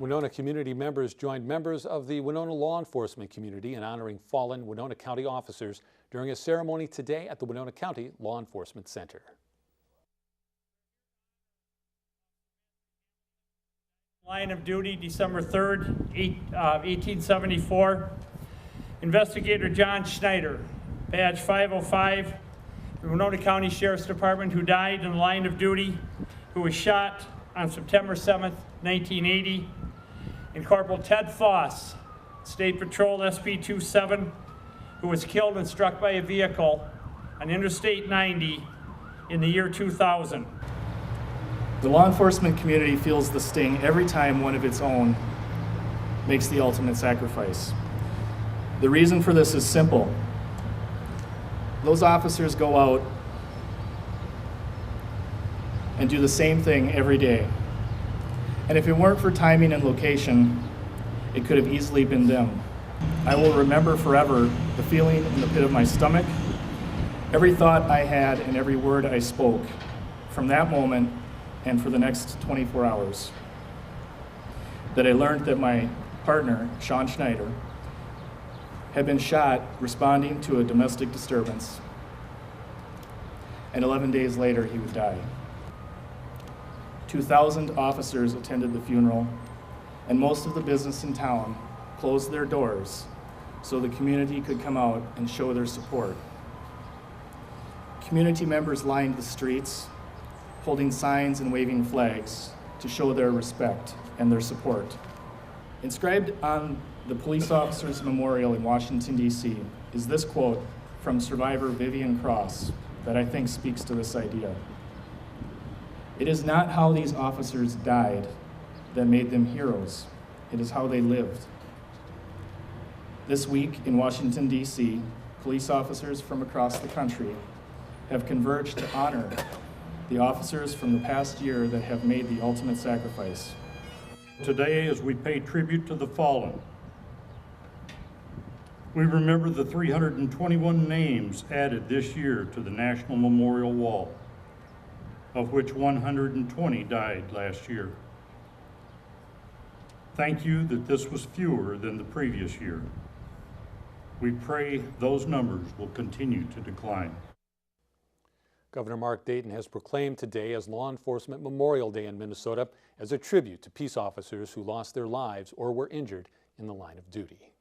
Winona community members joined members of the Winona law enforcement community in honoring fallen Winona County officers during a ceremony today at the Winona County Law Enforcement Center. Line of duty, December 3rd, 1874. Investigator John Schneider, badge 505, the Winona County Sheriff's Department, who died in the line of duty, who was shot on September 7th, 1980. And Corporal Ted Foss, State Patrol SP-27, who was killed and struck by a vehicle on Interstate 90 in the year 2000. The law enforcement community feels the sting every time one of its own makes the ultimate sacrifice. The reason for this is simple. Those officers go out and do the same thing every day. And if it weren't for timing and location, it could have easily been them. I will remember forever the feeling in the pit of my stomach, every thought I had and every word I spoke from that moment and for the next 24 hours. That I learned that my partner, Sean Schneider, had been shot responding to a domestic disturbance, and 11 days later he would die. 2,000 officers attended the funeral, and most of the business in town closed their doors so the community could come out and show their support. Community members lined the streets, holding signs and waving flags to show their respect and their support. Inscribed on the police officers' memorial in Washington, D.C. is this quote from survivor Vivian Cross that I think speaks to this idea. "It is not how these officers died that made them heroes. It is how they lived." This week in Washington, D.C., police officers from across the country have converged to honor the officers from the past year that have made the ultimate sacrifice. Today, as we pay tribute to the fallen, we remember the 321 names added this year to the National Memorial Wall, of which 120 died last year. Thank you that this was fewer than the previous year. We pray those numbers will continue to decline. Governor Mark Dayton has proclaimed today as Law Enforcement Memorial Day in Minnesota as a tribute to peace officers who lost their lives or were injured in the line of duty.